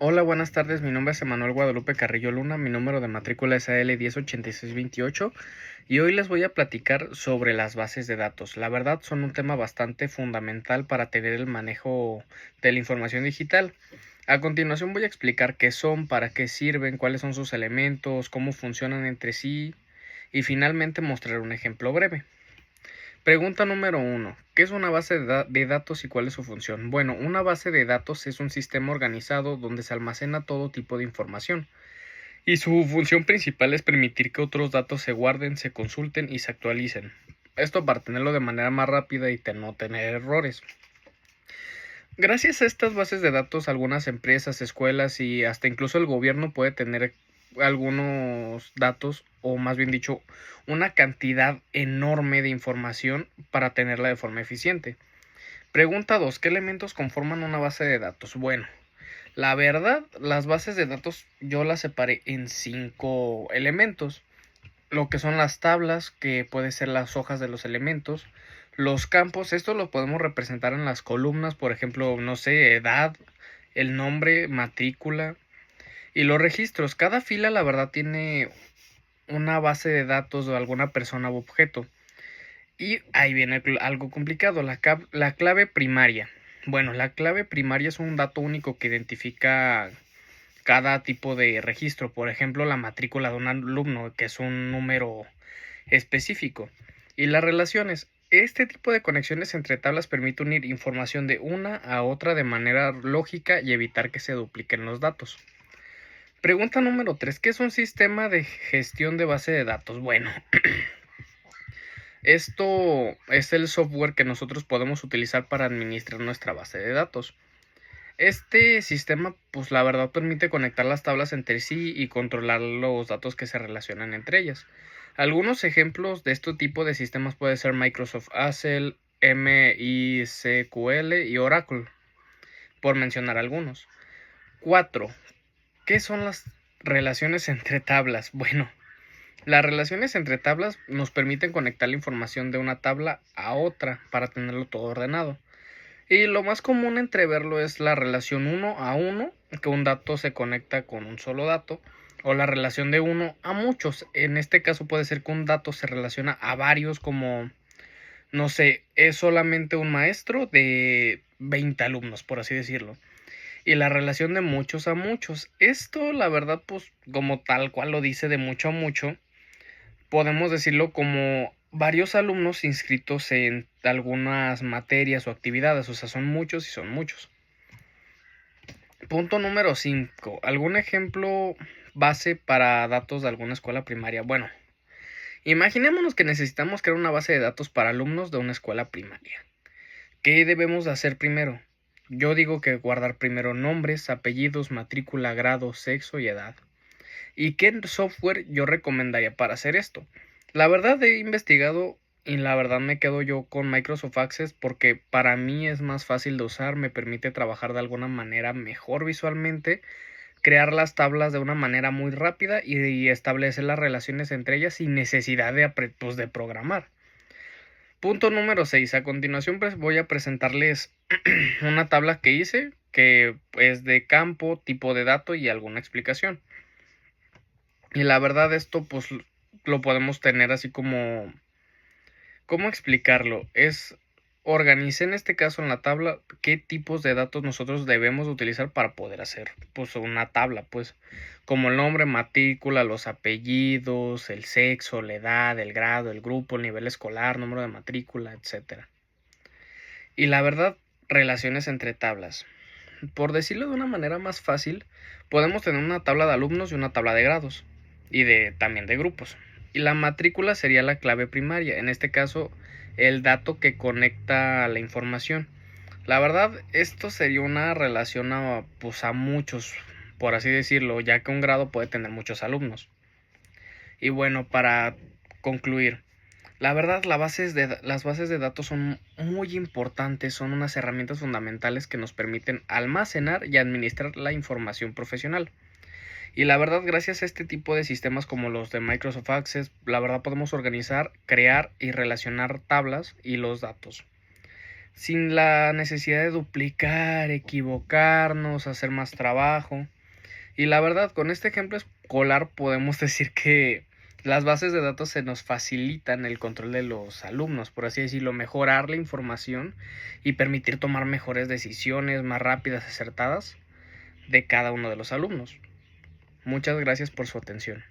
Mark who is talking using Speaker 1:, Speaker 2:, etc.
Speaker 1: Hola, buenas tardes. Mi nombre es Emanuel Guadalupe Carrillo Luna. Mi número de matrícula es AL 108628 y hoy les voy a platicar sobre las bases de datos. La verdad son un tema bastante fundamental para tener el manejo de la información digital. A continuación voy a explicar qué son, para qué sirven, cuáles son sus elementos, cómo funcionan entre sí y finalmente mostrar un ejemplo breve. Pregunta número 1. ¿Qué es una base de datos y cuál es su función? Bueno, una base de datos es un sistema organizado donde se almacena todo tipo de información. Y su función principal es permitir que otros datos se guarden, se consulten y se actualicen. Esto para tenerlo de manera más rápida y no tener errores. Gracias a estas bases de datos, algunas empresas, escuelas y hasta incluso el gobierno puede tener algunos datos, o más bien dicho, una cantidad enorme de información para tenerla de forma eficiente. Pregunta 2. ¿Qué elementos conforman una base de datos? Bueno, la verdad, las bases de datos yo las separé en 5 elementos. Lo que son las tablas, que pueden ser las hojas de los elementos. Los campos, esto lo podemos representar en las columnas, por ejemplo, no sé, edad, el nombre, matrícula. Y los registros, cada fila la verdad tiene una base de datos de alguna persona u objeto. Y ahí viene algo complicado, la clave primaria. Bueno, la clave primaria es un dato único que identifica cada tipo de registro. Por ejemplo, la matrícula de un alumno, que es un número específico. Y las relaciones. Este tipo de conexiones entre tablas permite unir información de una a otra de manera lógica y evitar que se dupliquen los datos. Pregunta número 3. ¿Qué es un sistema de gestión de base de datos? Bueno, esto es el software que nosotros podemos utilizar para administrar nuestra base de datos. Este sistema, pues la verdad, permite conectar las tablas entre sí y controlar los datos que se relacionan entre ellas. Algunos ejemplos de este tipo de sistemas puede ser Microsoft Excel, MySQL y Oracle, por mencionar algunos. 4. ¿Qué son las relaciones entre tablas? Bueno, las relaciones entre tablas nos permiten conectar la información de una tabla a otra para tenerlo todo ordenado. Y lo más común entre verlo es la relación 1 a 1, que un dato se conecta con un solo dato, o la relación de 1 a muchos. En este caso puede ser que un dato se relaciona a varios, como, no sé, es solamente un maestro de 20 alumnos, por así decirlo. Y la relación de muchos a muchos. Esto, la verdad, pues como tal cual lo dice, de mucho a mucho, podemos decirlo como varios alumnos inscritos en algunas materias o actividades, o sea, son muchos y son muchos. Punto número 5. ¿Algún ejemplo base para datos de alguna escuela primaria? Bueno, imaginémonos que necesitamos crear una base de datos para alumnos de una escuela primaria. ¿Qué debemos de hacer primero? Yo digo que guardar primero nombres, apellidos, matrícula, grado, sexo y edad. ¿Y qué software yo recomendaría para hacer esto? La verdad he investigado y la verdad me quedo yo con Microsoft Access porque para mí es más fácil de usar, me permite trabajar de alguna manera mejor visualmente, crear las tablas de una manera muy rápida y establecer las relaciones entre ellas sin necesidad de programar. Punto número 6. A continuación voy a presentarles una tabla que hice, que es de campo, tipo de dato y alguna explicación. Y la verdad esto pues lo podemos tener así como, ¿cómo explicarlo? Organicé en este caso en la tabla qué tipos de datos nosotros debemos utilizar para poder hacer pues una tabla, pues como el nombre, matrícula, los apellidos, el sexo, la edad, el grado, el grupo, el nivel escolar, número de matrícula, etcétera. Y la verdad, relaciones entre tablas. Por decirlo de una manera más fácil, podemos tener una tabla de alumnos y una tabla de grados y también de grupos. Y la matrícula sería la clave primaria, en este caso el dato que conecta la información. La verdad, esto sería una relación pues a muchos, por así decirlo, ya que un grado puede tener muchos alumnos. Y bueno, para concluir, la verdad, las bases de datos son muy importantes, son unas herramientas fundamentales que nos permiten almacenar y administrar la información profesional. Y la verdad, gracias a este tipo de sistemas como los de Microsoft Access, la verdad podemos organizar, crear y relacionar tablas y los datos. sin la necesidad de duplicar, equivocarnos, hacer más trabajo. Y la verdad, con este ejemplo escolar podemos decir que las bases de datos se nos facilitan el control de los alumnos, por así decirlo, mejorar la información y permitir tomar mejores decisiones, más rápidas, acertadas de cada uno de los alumnos. Muchas gracias por su atención.